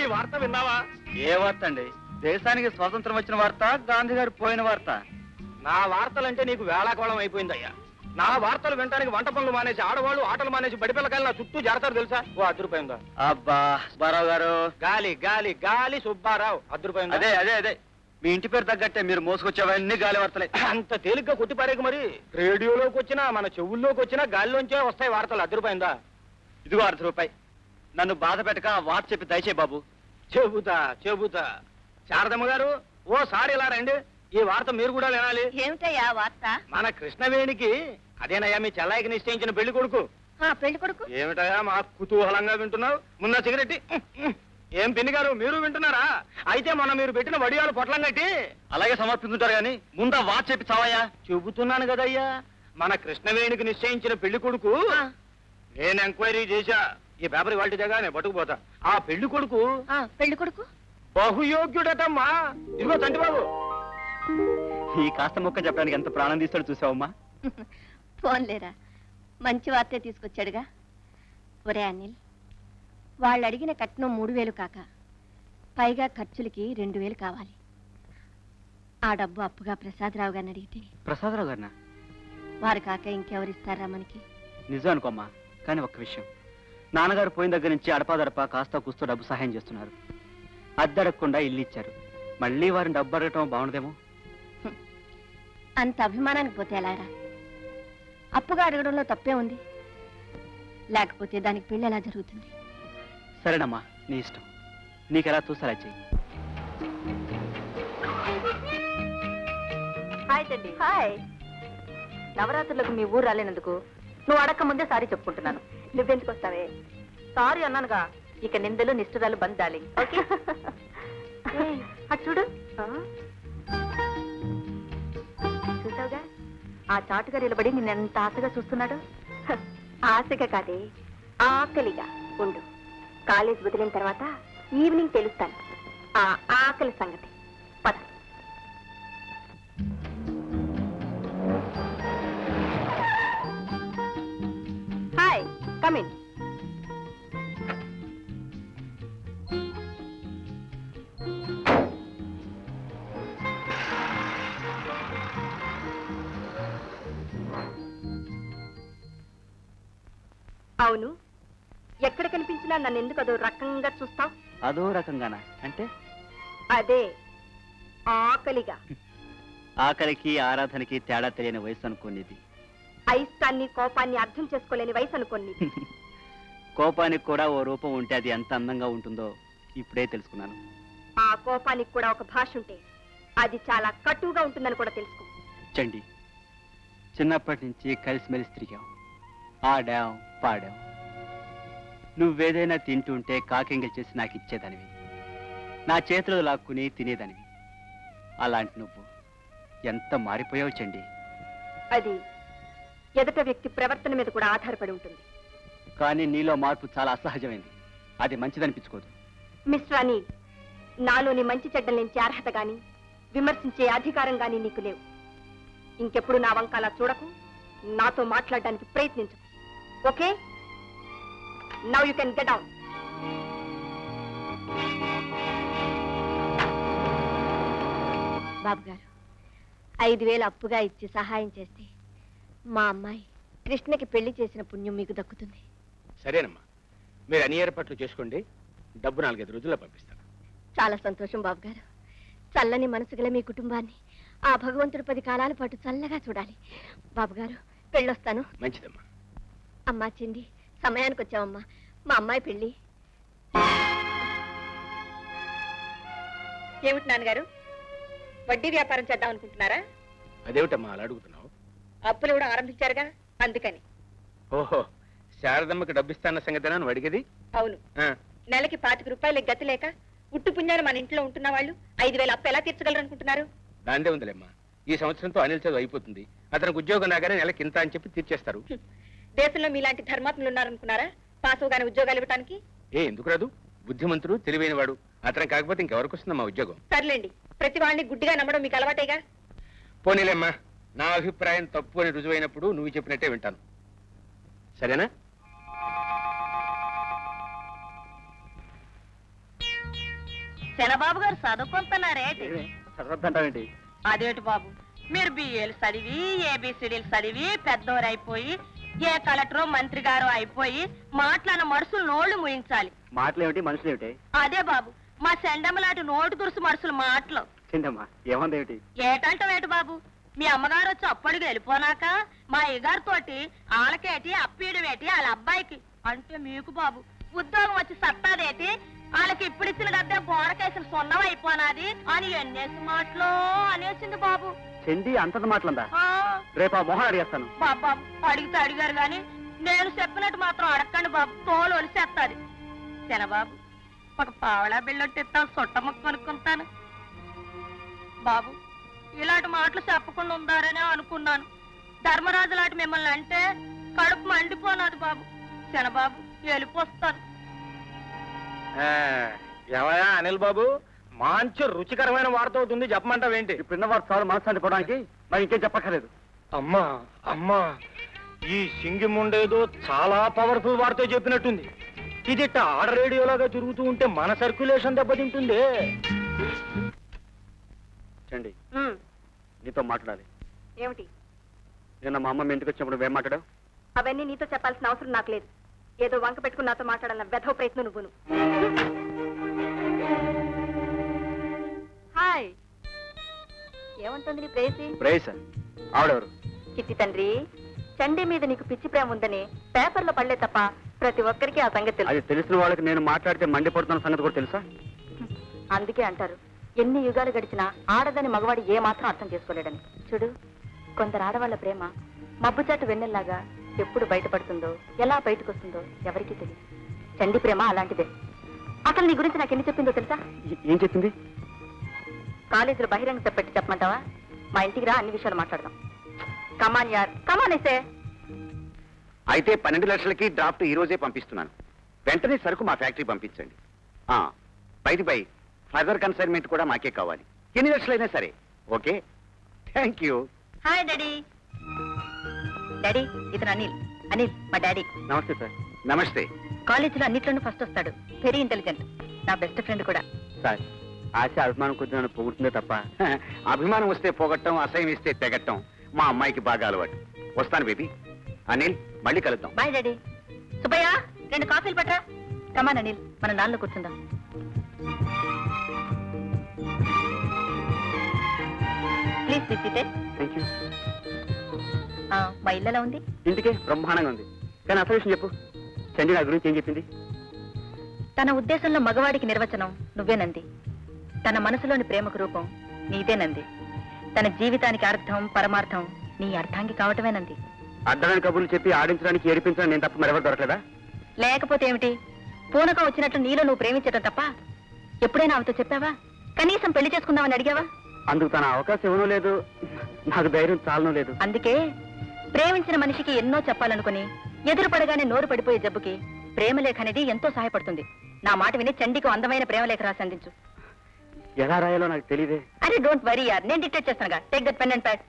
ఈ వార్త విన్నావా? ఏ వార్త అండి? దేశానికి స్వాతంత్రం వచ్చిన వార్త, గాంధీ గారు పోయిన వార్త? నా వార్తలంటే నీకు వేళాకోళం అయిపోయిందయ్యా. నా వార్తలు వినడానికి వంట పనులు మానేసి, ఆడవాళ్ళు ఆటలు మానేసి, బడిపిల్లకాయలు నా చుట్టూ జరతారు తెలుసా? ఓ అద్దరిపోయిందా? అబ్బా సుబ్బారావు గారు. గాలి గాలి గాలి సుబ్బారావు అద్దరిపోయింది. అదే అదే అదే, మీ ఇంటి పేరు తగ్గట్టే మీరు మోసుకొచ్చేవన్నీ గాలి వార్తలే. అంత తేలిగ్గా కొట్టిపారేకు మరి. రేడియోలోకి వచ్చినా, మన చెవుల్లోకి వచ్చినా గాలిలోంచే వస్తాయి వార్తలు. అద్దరిపోయిందా? ఇదిగో ₹100. నన్ను బాధ పెట్టక ఆ వార్త చెప్పి దయచే బాబు. చెబుతా చెబుతా. శారదమ్మ గారు ఓసారి ఇలా రండి, ఈ వార్త మీరు కూడా వినాలి. ఏమిటయ్యా వార్త? మన కృష్ణవేణికి అదేనయ్యా మీ చెల్లాయికి నిశ్చయించిన పెళ్లి కొడుకు. పెళ్లి కొడుకు ఏమిటయ్యా మా కుతూహలంగా వింటున్నావు? మున్న సిగరెట్టి. ఏం పిన్ని గారు మీరు వింటున్నారా? అయితే మొన్న మీరు పెట్టిన వడియాలు పొట్లం కట్టి అలాగే సమర్పించుంటారు గాని ముందు ఆ వార్త చెప్పి చావయ్యా. చెబుతున్నాను కదయ్యా, మన కృష్ణవేణికి నిశ్చయించిన పెళ్లి కొడుకు. నేను ఎంక్వైరీ చేశా, ఈ పేపర్ వాళ్ళ జగా నేను పట్టుకుపోతా. ఆ పెళ్లి కొడుకు బహుయోగ్యుడటమ్మా. ఇదిగో తంటి బాబు. ఈ కాస్త మొక్క చెప్పడానికి ఎంత ప్రాణం తీస్తాడు చూసావమ్మా. ఫోన్లేరా, మంచి వార్తే తీసుకొచ్చాడుగా. ఒరే అనిల్, వాళ్ళు అడిగిన కట్నం 3000 కాక పైగా ఖర్చులకి 2000 కావాలి. ఆ డబ్బు అప్పుగా ప్రసాదరావు గారిని అడిగితే. ప్రసాదరావు గారినా? వారు కాక ఇంకెవరిస్తారా మనకి? నిజం అనుకోమ్మా, కానీ ఒక్క విషయం, నాన్నగారు పోయిన దగ్గర నుంచి అడపాదడపా కాస్త కూస్తో డబ్బు సహాయం చేస్తున్నారు. అద్దడకుండా ఇల్లు ఇచ్చారు. మళ్ళీ వారిని డబ్బు అడగటం బాగుండదేమో. అంత అభిమానానికి పోతే ఎలారా? అప్పుగా అడగడంలో తప్పే ఉంది. లేకపోతే దానికి పెళ్లి ఎలా జరుగుతుంది? సరేనమ్మా, నీ ఇష్టం. నీకెలా చూసారా చెయ్యి. హాయ్ తండ్రి. హాయ్. నవరాత్రులకు మీ ఊరు రాలేనందుకు నువ్వు అడక్క ముందే సారీ చెప్పుకుంటున్నాను. నువ్వెందుకు వస్తావే? సారీ అన్నానుగా, ఇక నిందలు నిష్ఠురాలు బంద్ డార్లింగ్. ఓకే? అటు చూడు. చూసావుగా, ఆ చాటుగా నిలబడి నిన్నెంత ఆశగా చూస్తున్నాడు. ఆశగా కాదే, ఆకలిగా ఉండు. కాలేజ్ వదిలిన తర్వాత ఈవినింగ్ తెలుస్తాను ఆ ఆకలి సంగతి. పద. Hi, come in. అవును, ఎక్కడ కనిపించినా నన్ను ఎందుకు అదో రకంగా చూస్తావు? అదో రకంగానా అంటే? అదే, ఆకలిగా. ఆకలికి ఆరాధనకి తేడా తెలియని వయసు అనుకోనిది. అయిష్టాన్ని కోపాన్ని అర్థం చేసుకోలేని వయసు అనుకోని. కోపానికి కూడా ఓ రూపం ఉంటే అది ఎంత అందంగా ఉంటుందో ఇప్పుడే తెలుసుకున్నాను. ఆ కోపానికి కూడా ఒక భాష ఉంటే అది చాలా కటువుగా ఉంటుందని కూడా తెలుసుకో. చండి, చిన్నప్పటి నుంచి కలిసిమెలిసి తిరిగాం, ఆడాం పాడాం. నువ్వేదైనా తింటుంటే కాకింగలు చేసి నాకు ఇచ్చేదానివి, నా చేతులు లాక్కుని తినేదానివి. అలాంటి నువ్వు ఎంత మారిపోయావు చండి. అది ఎదుట వ్యక్తి ప్రవర్తన మీద కూడా ఆధారపడి ఉంటుంది. కానీ నీలో మార్పు చాలా అసహజమైంది, అది మంచిదనిపించుకోదు. మిస్టర్ అనిల్, నాలోని మంచి చెడ్డల నుంచి అర్హత గాని విమర్శించే అధికారం గాని నీకు లేవు. ఇంకెప్పుడు నా వంకాల చూడకు, నాతో మాట్లాడడానికి ప్రయత్నించు. Okay? Now you can get out. బాబు గారు, 5000 అప్పుగా ఇచ్చి సహాయం చేస్తే మా అమ్మాయి కృష్ణకి పెళ్లి చేసిన పుణ్యం మీకు దక్కుతుంది. సరేనమ్మా, మీరు అన్ని ఏర్పాట్లు చేసుకోండి. డబ్బు 4-5 రోజుల్లో పంపిస్తాను. చాలా సంతోషం బాబు గారు. చల్లని మనసు గల మీ కుటుంబాన్ని ఆ భగవంతుడు 10 కాలాల పాటు చల్లగా చూడాలి. బాబు గారు, పెళ్ళొస్తాను. మంచిదమ్మా. అమ్మా చింది, సమయానికి వచ్చావమ్మా. మా అమ్మాయి పెళ్లి. ఏమిటి నాన్నగారు, వడ్డీ వ్యాపారం చేద్దాం అనుకుంటున్నారా? అదేమిటమ్మా అలా అడుగుతున్నావు? అప్పులు కూడా ఆరంభించారుగా, అందుకని. ఓహో, శారదమ్మకి డబ్బిస్తాన్న సంగతేనా నువ్వు అడిగేది? అవును. నెలకి 25 రూపాయలు గతి లేక ఉట్టు పుణ్యాలు మన ఇంట్లో ఉంటున్న వాళ్ళు 5000 అప్పు ఎలా తీర్చగలరు అనుకుంటున్నారు? దాందే ఉందిలేమ్మా, ఈ సంవత్సరంతో అనిల్ చదువు అయిపోతుంది. అతనికి ఉద్యోగం రాగానే నెలకి ఇంత అని చెప్పి తీర్చేస్తారు. దేశంలో మీలాంటి ధర్మాత్ములు ఉన్నారనుకున్నారా పాస్ అవగానే ఉద్యోగాలు ఇవ్వడానికి? ఎందుకు రాదు? బుద్ధిమంతుడు, తెలివైన వాడు. అతను కాకపోతే ఇంకెవరికి వస్తుందమ్మా ఉద్యోగం? సర్లేండి, ప్రతి వాళ్ళని గుడ్డిగా నమ్మడం మీకు అలవాటేగా. పోనీలేమ్మా, నా అభిప్రాయం తప్పు అని రుజువైనప్పుడు నువ్వు చెప్పినట్టే వింటాను. సరేనా? శనబాబు గారు చదువుకుంటున్నారేటి? చదవద్దంటావేంటి? అదేటి బాబు, మీరు బిఏలు చదివి ఏబిసిడీలు చదివి పెద్దోరైపోయి ఏ కలెక్టర్ మంత్రి గారు అయిపోయి మాట్లాడిన మనుషులు నోళ్లు ముయించాలి. మాటలేమిటి మనుషులేమిటి? అదే బాబు, మా సెండమ్మ లాంటి నోటు దురుసు మనుషులు మాటలు. చిందమ్మా ఏమందేమిటి? ఏటంటావేటి బాబు, మీ అమ్మగారు వచ్చి అప్పటికి వెళ్ళిపోనాక మా అయ్యగారితోటి వాళ్ళకేటి అప్పీయడమేటి వాళ్ళ అబ్బాయికి అంటే మీకు బాబు ఉద్యోగం వచ్చి సత్తాదేటి వాళ్ళకి ఇప్పుడు ఇచ్చిన డబ్బే బోరకేసిన సొన్నం అయిపోనాది అని ఎన్నేసి మాటలో అనేసింది బాబు. చెండి అంతది మాటలందా? రేపు ఆ మొహం అడిగేస్తాను. బాబు అడిగితే అడిగారు గాని నేను చెప్పినట్టు మాత్రం అడగండి బాబు, తోలు ఒలిసేస్తాది. శనబాబు ఒక పావడా బిల్లొట్టిస్తాను, సొట్ట ముక్క కొనుక్కుంటాను. బాబు ఇలాంటి మాటలు చెప్పకుండా ఉందారనే అనుకున్నాను. ధర్మరాజు లాంటి మిమ్మల్ని అంటే కడుపు మండిపోనాది బాబు. శనబాబు వెళ్ళిపోస్తాను. ఏమయ్యా అనిల్ బాబు, మంచి రుచికరమైన వార్త అవుతుంది, చెప్పమంటావేంటి? ఇప్పుడు వారు చాలు మనశ్శాంతి పోవడానికి, మరి ఇంకేం చెప్పక్కర్లేదు. అమ్మా అమ్మా, ఈ సింగిముండేదో చాలా పవర్ఫుల్ వార్త చెప్పినట్టుంది. ఇది ఆడ రేడియోలాగా తిరుగుతూ ఉంటే మన సర్క్యులేషన్ దెబ్బతింటుంది. చండి నీతో మాట్లాడాలి. ఏమిటి? నిన్న మా అమ్మ మీ ఇంటికి వచ్చినప్పుడు నువ్వేం మాట్లాడావు? అవన్నీ నీతో చెప్పాల్సిన అవసరం నాకు లేదు. ఏదో వంక పెట్టుకుని నాతో మాట్లాడాలన్న వెధవ ప్రయత్నం నువ్వును. హాయ్, ఏమంటుంది నీ ప్రేయసి? ప్రేయసా? ఆవిడెవరు? చిట్టి తండ్రి, చండీ మీద నీకు పిచ్చి ప్రేమ ఉందని పేపర్లో పడలే తప్ప ప్రతి ఒక్కరికి ఆ సంగతి తెలుసు. అది తెలిసిన వాళ్ళకి నేను మాట్లాడితే మండిపడుతున్న సంగతి కూడా తెలుసా? అందుకే అంటారు, ఎన్ని యుగాలు గడిచినా ఆడదని మగవాడు ఏ మాత్రం అర్థం చేసుకోలేడని. చూడు, కొందరు ఆడవాళ్ల ప్రేమ మబ్బుచాటు వెన్నెల్లాగా ఎప్పుడు బయటపడుతుందో ఎలా బయటకు వస్తుందో ఎవరికీ తెలియదు. చండి ప్రేమ అలాంటిదే. అసలు నీ గురించి నాకు ఎన్ని చెప్పిందో తెలుసా? ఏం చెప్పింది? కాలేజీలో బహిరంగ చెప్పెట్టి చెప్పమంటావా? మా ఇంటికి రా, అన్ని విషయాలు మాట్లాడదాం. కమాన్ యార్, కమాన్ ఇసే. అయితే 12 లక్షలకి డ్రాఫ్ట్ ఈ రోజే పంపిస్తున్నాను. వెంటనే సరుకు మా ఫ్యాక్టరీ పంపించండి. బై ఫర్దర్ కన్సైన్మెంట్ కూడా మాకే కావాలి. ఎన్ని లక్షలైనా సరే. Okay, thank you. Hi daddy. Daddy, ఇతను అనిల్. అనిల్ మా డాడీ. నమస్తే సార్. నమస్తే. కాలేజీలో అన్నిట్లోనూ ఫస్ట్ వస్తాడు. Very intelligent. నా బెస్ట్ ఫ్రెండ్ కూడా. సార్, ఆశ అభిమానం కొద్ది నన్ను పొగుడుతుందే తప్ప అభిమానం వస్తే పోగొట్టం, అసహ్యం ఇస్తే తెగట్టం మా అమ్మాయికి బాగా అలవాటు. వస్తాను బేబీ. అనిల్, మళ్ళీ కలుద్దాం. Bye daddy. సుబ్బయ్య, 2 కాఫీలు పట్రా. కమాన్ అనిల్, మన నాన్నలో కూర్చుందాం. Please SIT. Thank you. మా ఇల్లు ఎలా ఉంది? ఇంటికే బ్రహ్మాండంగా ఉంది. కానీ అసలు విషయం చెప్పు. చండి నా గురించి ఏం చెప్పింది? తన ఉద్దేశంలో మగవాడికి నిర్వచనం నువ్వేనంది. తన మనసులోని ప్రేమకు రూపం నీదేనంది. తన జీవితానికి అర్థం పరమార్థం నీ అర్థాంగి కావటమేనంది. అడ్డమైన కబుర్లు చెప్పి ఆడించడానికి ఏడిపించడం నేను తప్ప మరెవరు దొరకలేదా? లేకపోతే ఏమిటి? పూనకం వచ్చినట్లు నీలో నువ్వు ప్రేమించడం తప్ప ఎప్పుడైనా ఆమెతో చెప్పావా? కనీసం పెళ్లి చేసుకుందామని అడిగావా? అందుకు తన అవకాశం ఇవ్వనూ లేదు, నాకు ధైర్యం చాలనూ లేదు. అందుకే ప్రేమించిన మనిషికి ఎన్నో చెప్పాలనుకుని ఎదురుపడగానే నోరు పడిపోయే జబ్బుకి ప్రేమలేఖ అనేది ఎంతో సహాయపడుతుంది. నా మాట విని చండీకు అందమైన ప్రేమలేఖ రాసి అందించు. ఎలా రాయాలో నాకు తెలియదే. అరే డోంట్ వరీ యార్, నేను డిక్టేట్ చేస్తానుగా. Take that pen and pad.